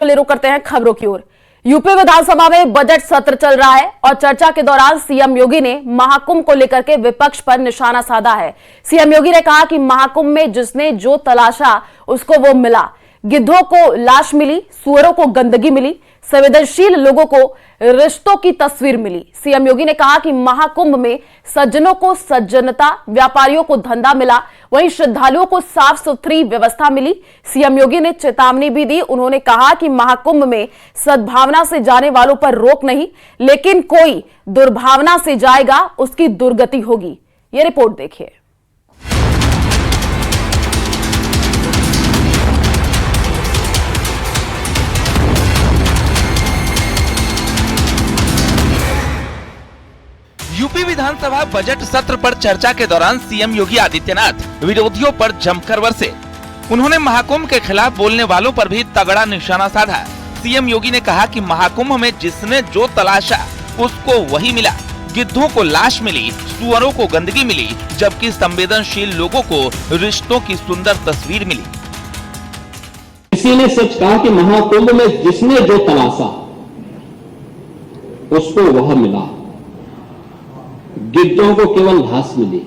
रुख करते हैं खबरों की ओर। यूपी विधानसभा में बजट सत्र चल रहा है और चर्चा के दौरान सीएम योगी ने महाकुंभ को लेकर के विपक्ष पर निशाना साधा है। सीएम योगी ने कहा कि महाकुंभ में जिसने जो तलाशा उसको वो मिला। गिद्धों को लाश मिली, सुअरों को गंदगी मिली, संवेदनशील लोगों को रिश्तों की तस्वीर मिली। सीएम योगी ने कहा कि महाकुंभ में सज्जनों को सज्जनता, व्यापारियों को धंधा मिला, वहीं श्रद्धालुओं को साफ सुथरी व्यवस्था मिली। सीएम योगी ने चेतावनी भी दी। उन्होंने कहा कि महाकुंभ में सद्भावना से जाने वालों पर रोक नहीं, लेकिन कोई दुर्भावना से जाएगा उसकी दुर्गति होगी। ये रिपोर्ट देखिए। यूपी विधानसभा बजट सत्र पर चर्चा के दौरान सीएम योगी आदित्यनाथ विरोधियों पर जमकर बरसे। उन्होंने महाकुंभ के खिलाफ बोलने वालों पर भी तगड़ा निशाना साधा। सीएम योगी ने कहा कि महाकुंभ में जिसने जो तलाशा उसको वही मिला। गिद्धों को लाश मिली, सुअरों को गंदगी मिली, जबकि संवेदनशील लोगों को रिश्तों की सुंदर तस्वीर मिली। किसी ने सच कहा कि महाकुंभ में जिसने जो तलाशा उसको वह मिला। गिद्धों को केवल घास मिली,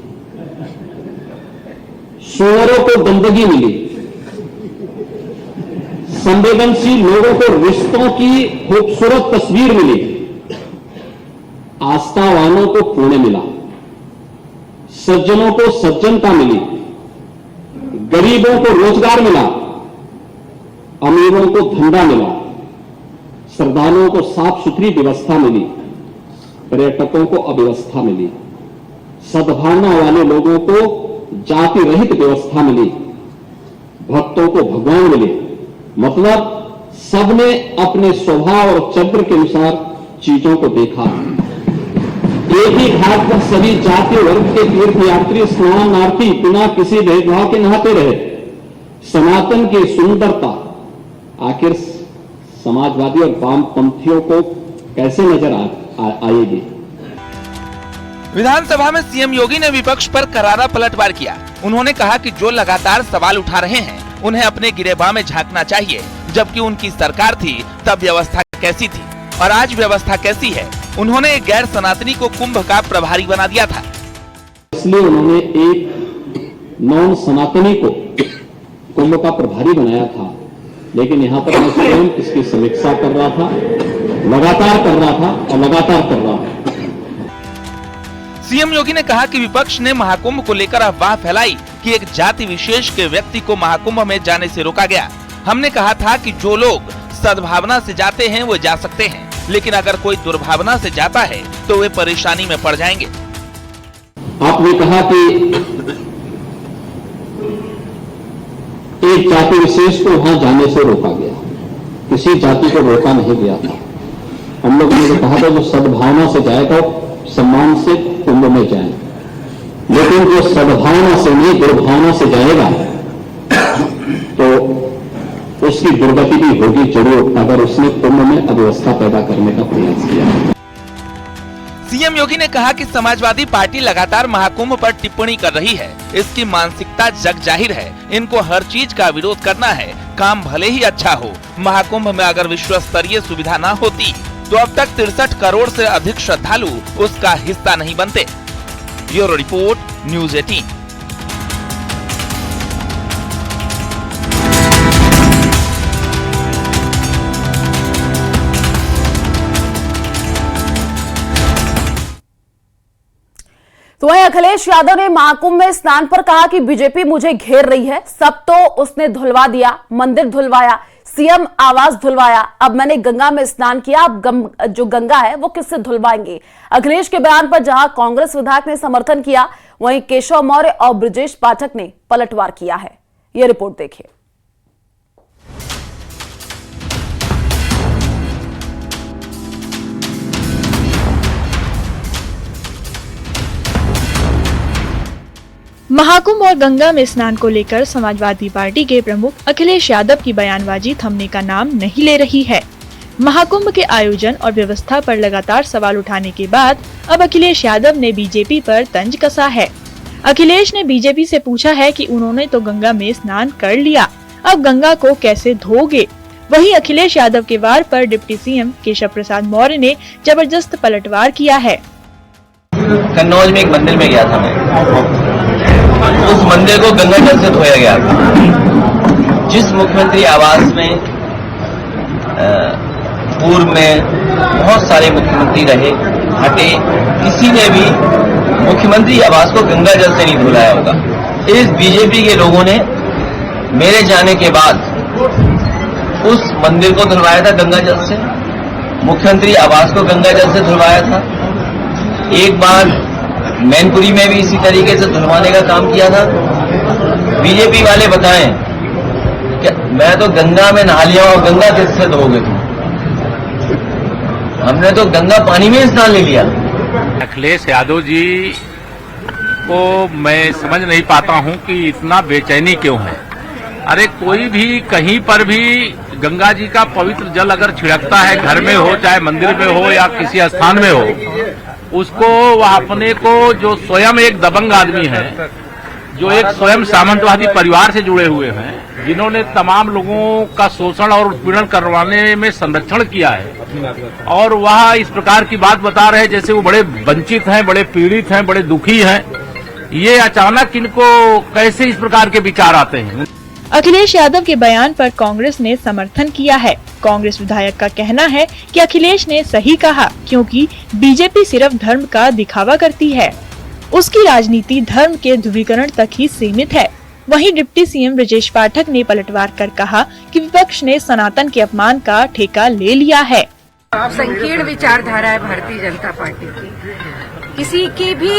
सुअरों को गंदगी मिली, संवेदनशील लोगों को रिश्तों की खूबसूरत तस्वीर मिली, आस्थावानों को पुण्य मिला, सज्जनों को सज्जनता मिली, गरीबों को रोजगार मिला, अमीरों को धंधा मिला, श्रद्धालुओं को साफ सुथरी व्यवस्था मिली, पर्यटकों को अव्यवस्था मिली, सद्भावना वाले लोगों को जाति रहित व्यवस्था मिली, भक्तों को भगवान मिले। मतलब सबने अपने स्वभाव और चरित्र के अनुसार चीजों को देखा। एक ही घाट पर सभी जाति वर्ग के तीर्थ यात्री स्नानार्थी बिना किसी भेदभाव के नहाते रहे। सनातन की सुंदरता आखिर समाजवादी और वामपंथियों को कैसे नजर आएगी। विधानसभा में सीएम योगी ने विपक्ष पर करारा पलटवार किया। उन्होंने कहा कि जो लगातार सवाल उठा रहे हैं उन्हें अपने गिरेबां में झांकना चाहिए। जबकि उनकी सरकार थी तब व्यवस्था कैसी थी और आज व्यवस्था कैसी है। उन्होंने एक गैर सनातनी को कुंभ का प्रभारी बना दिया था। इसलिए उन्होंने एक नॉन सनातनी को कुंभ का प्रभारी बनाया था। लेकिन यहाँ पर मैं स्वयं इसकी समीक्षा कर रहा था, लगातार कर रहा था और लगातार कर रहा था। सीएम योगी ने कहा कि विपक्ष ने महाकुंभ को लेकर अफवाह फैलाई कि एक जाति विशेष के व्यक्ति को महाकुंभ में जाने से रोका गया। हमने कहा था कि जो लोग सद्भावना से जाते हैं वो जा सकते हैं, लेकिन अगर कोई दुर्भावना से जाता है तो वे परेशानी में पड़ जाएंगे। आपने कहा कि एक जाति विशेष को वहां जाने से रोका गया, किसी जाति को रोका नहीं गया था। हम लोगों ने कहा था जो सद्भावना से जाएगा सम्मान से कुंभ में जाए, लेकिन जो सद्भावना से नहीं दुर्भावना से जाएगा तो उसकी दुर्गति भी होगी जरूर, अगर उसने कुंभ में अव्यवस्था पैदा करने का प्रयास किया। सीएम योगी ने कहा कि समाजवादी पार्टी लगातार महाकुंभ पर टिप्पणी कर रही है। इसकी मानसिकता जग जाहिर है। इनको हर चीज का विरोध करना है, काम भले ही अच्छा हो। महाकुंभ में अगर विश्व स्तरीय सुविधा न होती तो अब तक 63 करोड़ से अधिक श्रद्धालु उसका हिस्सा नहीं बनते। Bureau report, news 18। तो वहीं अखिलेश यादव ने महाकुंभ में स्नान पर कहा कि बीजेपी मुझे घेर रही है। सब तो उसने धुलवा दिया, मंदिर धुलवाया, सीएम आवास धुलवाया, अब मैंने गंगा में स्नान किया, अब जो गंगा है वो किससे धुलवाएंगे। अखिलेश के बयान पर जहां कांग्रेस विधायक ने समर्थन किया, वहीं केशव मौर्य और ब्रजेश पाठक ने पलटवार किया है। ये रिपोर्ट देखिए। महाकुंभ और गंगा में स्नान को लेकर समाजवादी पार्टी के प्रमुख अखिलेश यादव की बयानबाजी थमने का नाम नहीं ले रही है। महाकुंभ के आयोजन और व्यवस्था पर लगातार सवाल उठाने के बाद अब अखिलेश यादव ने बीजेपी पर तंज कसा है। अखिलेश ने बीजेपी से पूछा है कि उन्होंने तो गंगा में स्नान कर लिया, अब गंगा को कैसे धोगे। वहीं अखिलेश यादव के वार पर डिप्टी सीएम केशव प्रसाद मौर्य ने जबरदस्त पलटवार किया है। कन्नौज में एक मंदिर में गया था मैं, उस मंदिर को गंगा जल से धोया गया था। जिस मुख्यमंत्री आवास में पूर्व में बहुत सारे मुख्यमंत्री रहे हटे, किसी ने भी मुख्यमंत्री आवास को गंगा जल से नहीं धुलाया होगा। इस बीजेपी के लोगों ने मेरे जाने के बाद उस मंदिर को धुलवाया था गंगा जल से, मुख्यमंत्री आवास को गंगा जल से धुलवाया था। एक बार मैनपुरी में भी इसी तरीके से धुलवाने का काम किया था। बीजेपी वाले बताएं कि मैं तो गंगा में नहा लिया और गंगा किससे धोगे तुम? हमने तो गंगा पानी में स्नान ले लिया। अखिलेश यादव जी को मैं समझ नहीं पाता हूं कि इतना बेचैनी क्यों है। अरे कोई भी कहीं पर भी गंगा जी का पवित्र जल अगर छिड़कता है, घर में हो चाहे मंदिर में हो या किसी स्थान में हो, उसको वह अपने को जो स्वयं एक दबंग आदमी है, जो एक स्वयं सामंतवादी परिवार से जुड़े हुए हैं, जिन्होंने तमाम लोगों का शोषण और उत्पीड़न करवाने में संरक्षण किया है, और वह इस प्रकार की बात बता रहे जैसे वो बड़े वंचित हैं, बड़े पीड़ित हैं, बड़े दुखी हैं। ये अचानक इनको कैसे इस प्रकार के विचार आते हैं? अखिलेश यादव के बयान पर कांग्रेस ने समर्थन किया है। कांग्रेस विधायक का कहना है कि अखिलेश ने सही कहा, क्योंकि बीजेपी सिर्फ धर्म का दिखावा करती है। उसकी राजनीति धर्म के ध्रुवीकरण तक ही सीमित है। वहीं डिप्टी सीएम ब्रजेश पाठक ने पलटवार कर कहा कि विपक्ष ने सनातन के अपमान का ठेका ले लिया है। संकीर्ण विचारधारा है भारतीय जनता पार्टी की। किसी की भी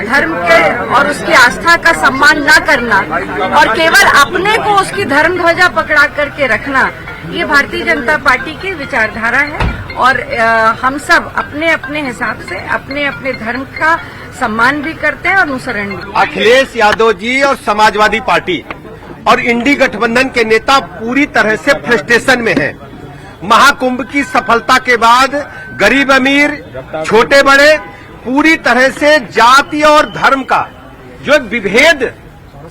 धर्म के और उसकी आस्था का सम्मान न करना और केवल अपने को उसकी धर्म ध्वजा पकड़ा करके रखना, ये भारतीय जनता पार्टी की विचारधारा है। और हम सब अपने अपने हिसाब से अपने अपने धर्म का सम्मान भी करते हैं और अनुसरण भी। अखिलेश यादव जी और समाजवादी पार्टी और इंडी गठबंधन के नेता पूरी तरह से फ्रस्ट्रेशन में हैं। महाकुंभ की सफलता के बाद गरीब अमीर, छोटे बड़े, पूरी तरह से जाति और धर्म का जो एक विभेद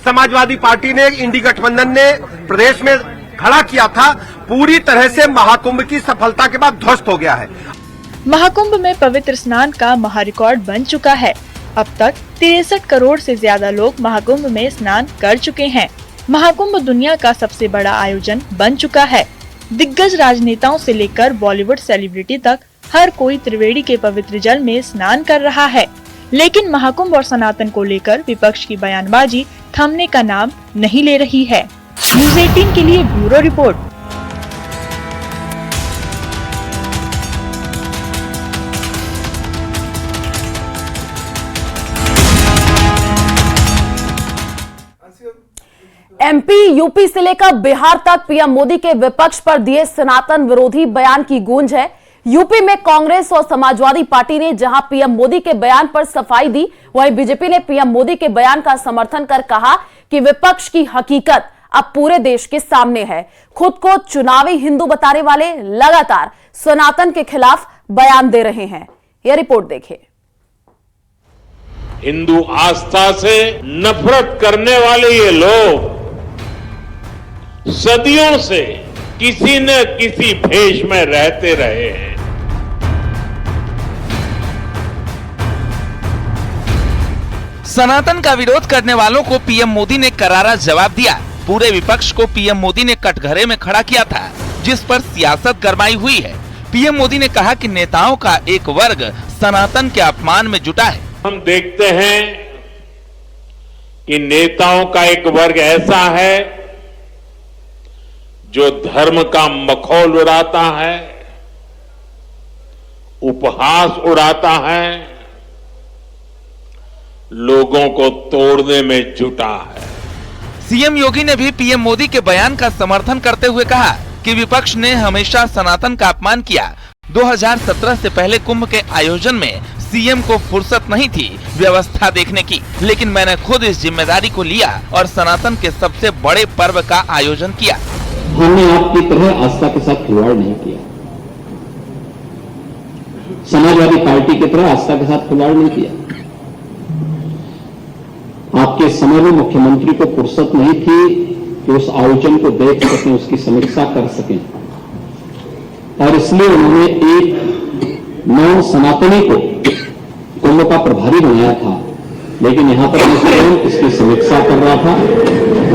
समाजवादी पार्टी ने, इंडी गठबंधन ने प्रदेश में खड़ा किया था, पूरी तरह से महाकुंभ की सफलता के बाद ध्वस्त हो गया है। महाकुंभ में पवित्र स्नान का महारिकॉर्ड बन चुका है। अब तक 63 करोड़ से ज्यादा लोग महाकुंभ में स्नान कर चुके हैं। महाकुंभ दुनिया का सबसे बड़ा आयोजन बन चुका है। दिग्गज राजनेताओं से लेकर बॉलीवुड सेलिब्रिटी तक हर कोई त्रिवेणी के पवित्र जल में स्नान कर रहा है। लेकिन महाकुंभ और सनातन को लेकर विपक्ष की बयानबाजी थमने का नाम नहीं ले रही है। न्यूज़ 18 के लिए ब्यूरो रिपोर्ट। एमपी, यूपी से लेकर बिहार तक पीएम मोदी के विपक्ष पर दिए सनातन विरोधी बयान की गूंज है। यूपी में कांग्रेस और समाजवादी पार्टी ने जहां पीएम मोदी के बयान पर सफाई दी, वहीं बीजेपी ने पीएम मोदी के बयान का समर्थन कर कहा कि विपक्ष की हकीकत अब पूरे देश के सामने है। खुद को चुनावी हिंदू बताने वाले लगातार सनातन के खिलाफ बयान दे रहे हैं। यह रिपोर्ट देखिए। हिंदू आस्था से नफरत करने वाले ये लोग सदियों से किसी न किसी भेष में रहते रहे हैं। सनातन का विरोध करने वालों को पीएम मोदी ने करारा जवाब दिया। पूरे विपक्ष को पीएम मोदी ने कटघरे में खड़ा किया था, जिस पर सियासत गरमाई हुई है। पीएम मोदी ने कहा कि नेताओं का एक वर्ग सनातन के अपमान में जुटा है। हम देखते हैं कि नेताओं का एक वर्ग ऐसा है जो धर्म का मखौल उड़ाता है, उपहास उड़ाता है, लोगों को तोड़ने में जुटा है। सीएम योगी ने भी पीएम मोदी के बयान का समर्थन करते हुए कहा कि विपक्ष ने हमेशा सनातन का अपमान किया। 2017 से पहले कुंभ के आयोजन में सीएम को फुर्सत नहीं थी व्यवस्था देखने की, लेकिन मैंने खुद इस जिम्मेदारी को लिया और सनातन के सबसे बड़े पर्व का आयोजन किया। हमने आपकी तरह आस्था के साथ खिलवाड़ नहीं किया, समाजवादी पार्टी की तरह आस्था के साथ खिलवाड़ नहीं किया। आपके समय में मुख्यमंत्री को फुर्सत नहीं थी कि उस आयोजन को देख सकें, उसकी समीक्षा कर सकें। और इसलिए उन्होंने एक नौ सनातनी को कुंभ का प्रभारी बनाया था। लेकिन यहां पर मैं स्वयं इसकी समीक्षा कर रहा था,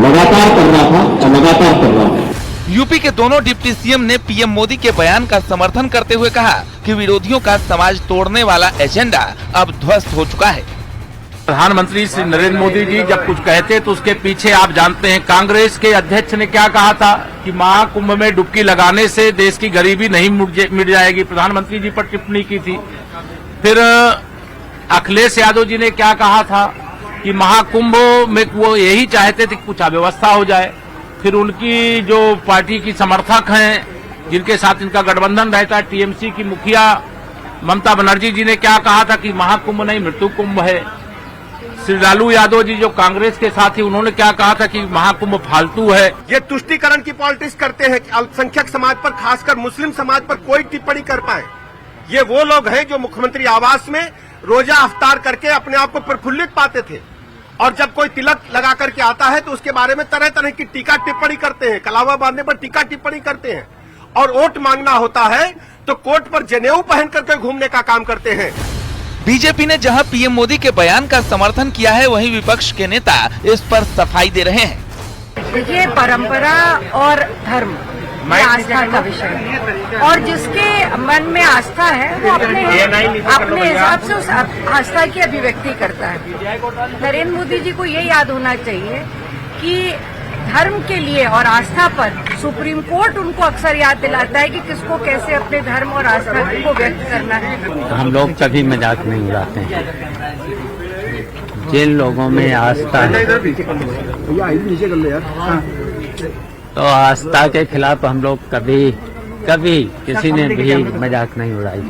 लगातार कर रहा था और लगातार कर रहा था। यूपी के दोनों डिप्टी सीएम ने पीएम मोदी के बयान का समर्थन करते हुए कहा कि विरोधियों का समाज तोड़ने वाला एजेंडा अब ध्वस्त हो चुका है। प्रधानमंत्री श्री नरेंद्र मोदी जी जब कुछ कहते तो उसके पीछे आप जानते हैं कांग्रेस के अध्यक्ष ने क्या कहा था कि महाकुंभ में डुबकी लगाने से देश की गरीबी नहीं मिट जाएगी। प्रधानमंत्री जी पर टिप्पणी की थी। फिर अखिलेश यादव जी ने क्या कहा था कि महाकुंभ में वो यही चाहते थे कि कुछ अव्यवस्था हो जाए। फिर उनकी जो पार्टी की समर्थक हैं जिनके साथ इनका गठबंधन रहता है, टीएमसी की मुखिया ममता बनर्जी जी ने क्या कहा था कि महाकुंभ नहीं मृत्यु कुंभ है। श्री लालू यादव जी जो कांग्रेस के साथ ही उन्होंने क्या कहा था कि महाकुंभ फालतू है। ये तुष्टीकरण की पॉलिटिक्स करते हैं कि अल्पसंख्यक समाज पर, खासकर मुस्लिम समाज पर कोई टिप्पणी कर पाए। ये वो लोग हैं जो मुख्यमंत्री आवास में रोजा अफ्तार करके अपने आप को प्रफुल्लित पाते थे, और जब कोई तिलक लगा करके आता है तो उसके बारे में तरह तरह की टीका टिप्पणी करते हैं, कलावा बांधने पर टीका टिप्पणी करते हैं, और वोट मांगना होता है तो कोर्ट पर जनेऊ पहन करके घूमने का काम करते हैं। बीजेपी ने जहां पीएम मोदी के बयान का समर्थन किया है, वहीं विपक्ष के नेता इस पर सफाई दे रहे हैं। ये परंपरा और धर्म आस्था का विषय है, और जिसके मन में आस्था है वो अपने हिसाब से उस आस्था की अभिव्यक्ति करता है। नरेंद्र मोदी जी को ये याद होना चाहिए कि धर्म के लिए और आस्था पर सुप्रीम कोर्ट उनको अक्सर याद दिलाता है कि किसको कैसे अपने धर्म और आस्था को व्यक्त करना है। हम लोग कभी मजाक नहीं उड़ाते हैं। जिन लोगों में आस्था है तो आस्था के खिलाफ हम लोग कभी किसी ने भी मजाक नहीं उड़ाई।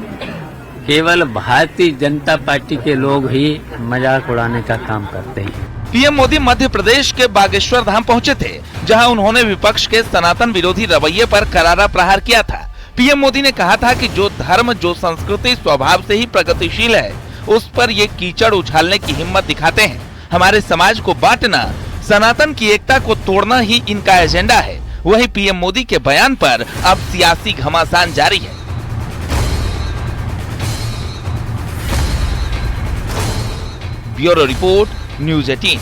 केवल भारतीय जनता पार्टी के लोग ही मजाक उड़ाने का काम करते हैं। पीएम मोदी मध्य प्रदेश के बागेश्वर धाम पहुंचे थे, जहां उन्होंने विपक्ष के सनातन विरोधी रवैये पर करारा प्रहार किया था। पीएम मोदी ने कहा था कि जो धर्म, जो संस्कृति स्वभाव से ही प्रगतिशील है, उस पर ये कीचड़ उछालने की हिम्मत दिखाते हैं। हमारे समाज को बांटना, सनातन की एकता को तोड़ना ही इनका एजेंडा है। वही पीएम मोदी के बयान पर अब सियासी घमासान जारी है। Bureau report, news 18।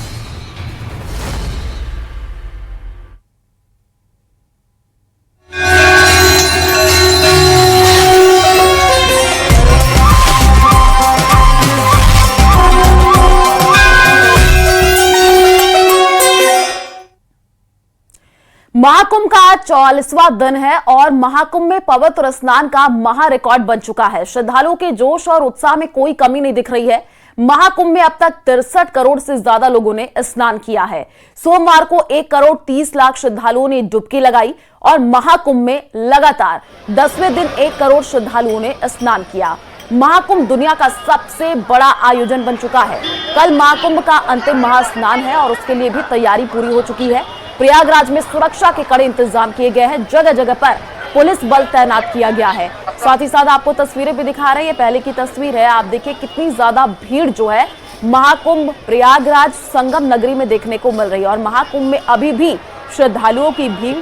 महाकुंभ का 44वां दिन है और महाकुंभ में पवित्र स्नान का महा रिकॉर्ड बन चुका है। श्रद्धालुओं के जोश और उत्साह में कोई कमी नहीं दिख रही है। महाकुंभ में अब तक 63 करोड़ से ज्यादा लोगों ने स्नान किया है। सोमवार को 1 करोड़ 30 लाख श्रद्धालुओं ने डुबकी लगाई और महाकुंभ में लगातार 10वें दिन 1 करोड़ श्रद्धालुओं ने स्नान किया। महाकुंभ दुनिया का सबसे बड़ा आयोजन बन चुका है। कल महाकुंभ का अंतिम महास्नान है और उसके लिए भी तैयारी पूरी हो चुकी है। प्रयागराज में सुरक्षा के कड़े इंतजाम किए गए हैं। जगह जगह पर पुलिस बल तैनात किया गया है। साथ ही साथ आपको तस्वीरें भी दिखा रहे हैं। पहले की तस्वीर है, आप देखिए कितनी ज्यादा भीड़ जो है महाकुंभ प्रयागराज संगम नगरी में देखने को मिल रही है। और महाकुंभ में अभी भी श्रद्धालुओं की भीड़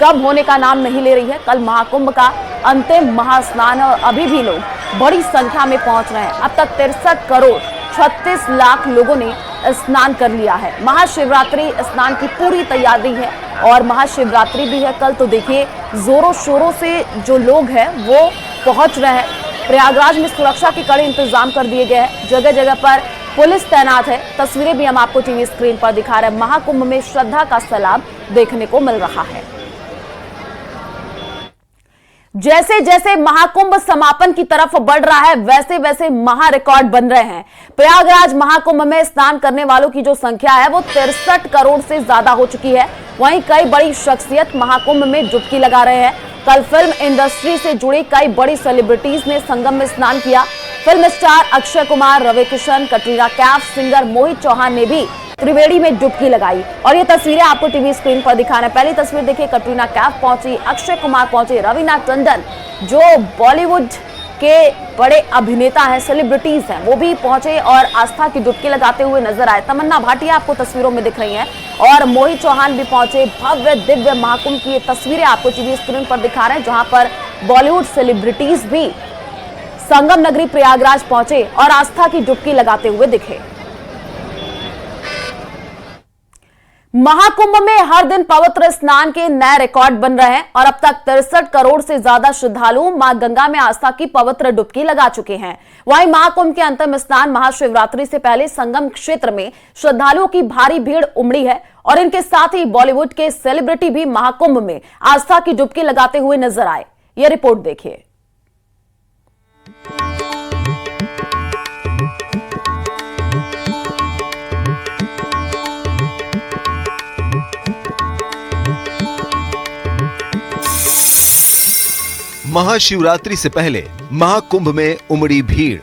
कम होने का नाम नहीं ले रही है। कल महाकुंभ का अंतिम महास्नान है और अभी भी लोग बड़ी संख्या में पहुंच रहे हैं। अब तक 63 करोड़ 36 लाख लोगों ने स्नान कर लिया है। महाशिवरात्रि स्नान की पूरी तैयारी है और महाशिवरात्रि भी है कल, तो देखिए जोरों शोरों से जो लोग हैं वो पहुंच रहे हैं। प्रयागराज में सुरक्षा के कड़े इंतजाम कर दिए गए हैं। जगह जगह पर पुलिस तैनात है। तस्वीरें भी हम आपको टीवी स्क्रीन पर दिखा रहे हैं। महाकुंभ में श्रद्धा का सैलाब देखने को मिल रहा है। जैसे जैसे महाकुंभ समापन की तरफ बढ़ रहा है, वैसे वैसे महा रिकॉर्ड बन रहे हैं। प्रयागराज महाकुंभ में स्नान करने वालों की जो संख्या है वो 63 करोड़ से ज्यादा हो चुकी है। वहीं कई बड़ी शख्सियत महाकुंभ में डुबकी लगा रहे हैं। कल फिल्म इंडस्ट्री से जुड़ी कई बड़ी सेलिब्रिटीज ने संगम में स्नान किया। Film star Akshay Kumar, Ravi Kishan, Katrina Kaif, singer Mohit Chauhan ने भी त्रिवेणी में डुबकी लगाई। और ये तस्वीरें आपको टीवी स्क्रीन पर दिखा रहे हैं। पहली तस्वीर देखिए, कटरीना कैफ पहुंची, अक्षय कुमार पहुंचे, रवीना टंडन जो बॉलीवुड के बड़े अभिनेता हैं, सेलिब्रिटीज हैं, वो भी पहुंचे और आस्था की डुबकी लगाते हुए नजर आए। तमन्ना भाटिया आपको तस्वीरों में दिख रही हैं और मोहित चौहान भी पहुंचे। भव्य दिव्य महाकुंभ की ये तस्वीरें आपको टीवी स्क्रीन पर दिखा रहे हैं, जहां पर बॉलीवुड सेलिब्रिटीज भी संगम नगरी प्रयागराज पहुंचे और आस्था की डुबकी लगाते हुए दिखे। महाकुंभ में हर दिन पवित्र स्नान के नए रिकॉर्ड बन रहे हैं और अब तक 63 करोड़ से ज्यादा श्रद्धालु मां गंगा में आस्था की पवित्र डुबकी लगा चुके हैं। वहीं महाकुंभ के अंतिम स्नान महाशिवरात्रि से पहले संगम क्षेत्र में श्रद्धालुओं की भारी भीड़ उमड़ी है और इनके साथ ही बॉलीवुड के सेलिब्रिटी भी महाकुंभ में आस्था की डुबकी लगाते हुए नजर आए। यह रिपोर्ट देखिए। महाशिवरात्रि से पहले महाकुंभ में उमड़ी भीड़।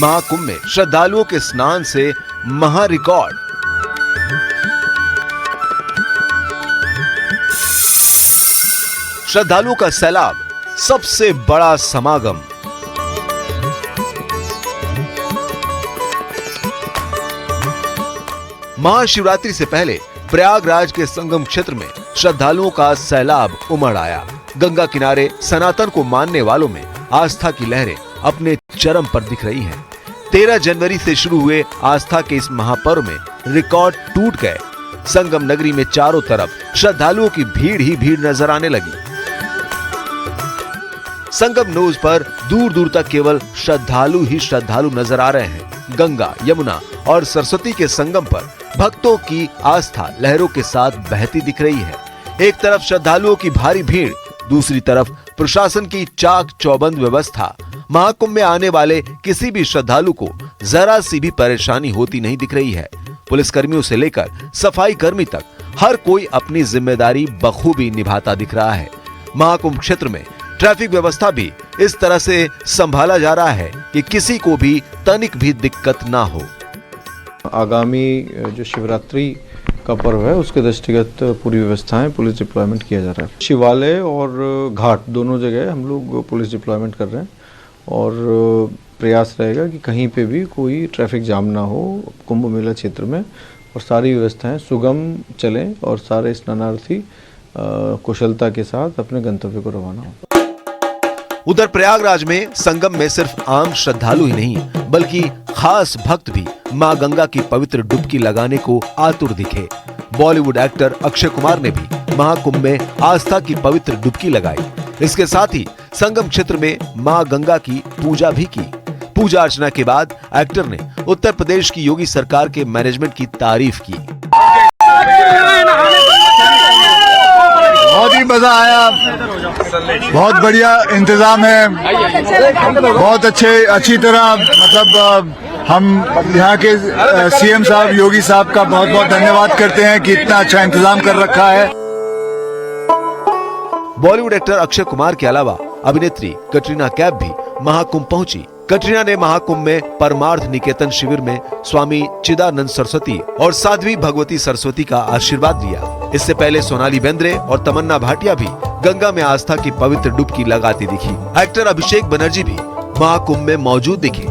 महाकुंभ में श्रद्धालुओं के स्नान से महा रिकॉर्ड। श्रद्धालुओं का सैलाब, सबसे बड़ा समागम। महाशिवरात्रि से पहले प्रयागराज के संगम क्षेत्र में श्रद्धालुओं का सैलाब उमड़ आया। गंगा किनारे सनातन को मानने वालों में आस्था की लहरें अपने चरम पर दिख रही हैं। 13 जनवरी से शुरू हुए आस्था के इस महापर्व में रिकॉर्ड टूट गए। संगम नगरी में चारों तरफ श्रद्धालुओं की भीड़ ही भीड़ नजर आने लगी। संगम नोज पर दूर दूर तक केवल श्रद्धालु ही श्रद्धालु नजर आ रहे हैं। गंगा, यमुना और सरस्वती के संगम पर भक्तों की आस्था लहरों के साथ बहती दिख रही है। एक तरफ श्रद्धालुओं की भारी भीड़, दूसरी तरफ प्रशासन की चाक चौबंद व्यवस्था। महाकुंभ में आने वाले किसी भी श्रद्धालु को जरा सी भी परेशानी होती नहीं दिख रही है। पुलिसकर्मियों से लेकर सफाई कर्मी तक हर कोई अपनी जिम्मेदारी बखूबी निभाता दिख रहा है। महाकुंभ क्षेत्र में ट्रैफिक व्यवस्था भी इस तरह से संभाला जा रहा है कि किसी को भी तनिक भी दिक्कत ना हो। आगामी जो शिवरात्रि का पर्व है उसके दृष्टिगत पूरी व्यवस्थाएं पुलिस डिप्लॉयमेंट किया जा रहा है। शिवालय और घाट दोनों जगह हम लोग पुलिस डिप्लॉयमेंट कर रहे हैं और प्रयास रहेगा कि कहीं पे भी कोई ट्रैफिक जाम ना हो कुंभ मेला क्षेत्र में और सारी व्यवस्थाएं सुगम चलें और सारे स्नानार्थी कुशलता के साथ अपने गंतव्य को रवाना हो। उधर प्रयागराज में संगम में सिर्फ आम श्रद्धालु ही नहीं बल्कि खास भक्त भी मां गंगा की पवित्र डुबकी लगाने को आतुर दिखे। बॉलीवुड एक्टर अक्षय कुमार ने भी महाकुंभ में आस्था की पवित्र डुबकी लगाई। इसके साथ ही संगम क्षेत्र में मां गंगा की पूजा भी की। पूजा अर्चना के बाद एक्टर ने उत्तर प्रदेश की योगी सरकार के मैनेजमेंट की तारीफ की। बहुत ही मजा आया, बहुत बढ़िया इंतजाम है, बहुत अच्छी तरह मतलब हम यहाँ के सीएम साहब योगी साहब का बहुत बहुत धन्यवाद करते हैं कि इतना अच्छा इंतजाम कर रखा है। बॉलीवुड एक्टर अक्षय कुमार के अलावा अभिनेत्री कटरीना कैफ भी महाकुंभ पहुंची। कटरीना ने महाकुंभ में परमार्थ निकेतन शिविर में स्वामी चिदानंद सरस्वती और साध्वी भगवती सरस्वती का आशीर्वाद लिया। इससे पहले सोनाली बेंद्रे और तमन्ना भाटिया भी गंगा में आस्था की पवित्र डुबकी लगाती दिखी। एक्टर अभिषेक बनर्जी भी महाकुंभ में मौजूद दिखे।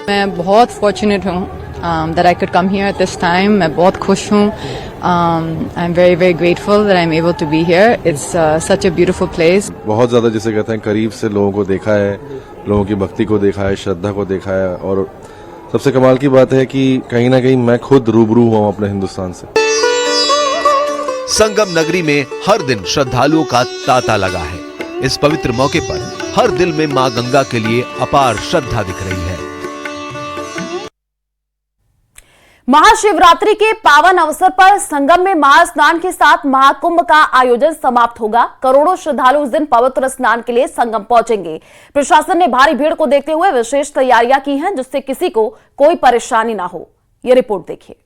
मैं बहुत फॉर्चुनेट हूँ that I could come here at this time. मैं बहुत खुश हूँ। I'm very very grateful that I'm able to be here. It's such a beautiful place. बहुत ज्यादा जिसे कहते हैं करीब से लोगों को देखा है, लोगों की भक्ति को देखा है, श्रद्धा को देखा है और सबसे कमाल की बात है कि कहीं ना कहीं मैं खुद रूबरू हुआ अपने हिंदुस्तान से। संगम नगरी में हर दिन श्रद्धालुओं का तांता लगा है। इस पवित्र मौके पर हर दिल में मां गंगा के लिए अपार श्रद्धा दिख रही है। महाशिवरात्रि के पावन अवसर पर संगम में महास्नान के साथ महाकुंभ का आयोजन समाप्त होगा। करोड़ों श्रद्धालु इस दिन पवित्र स्नान के लिए संगम पहुंचेंगे। प्रशासन ने भारी भीड़ को देखते हुए विशेष तैयारियां की हैं जिससे किसी को कोई परेशानी ना हो। ये रिपोर्ट देखिए।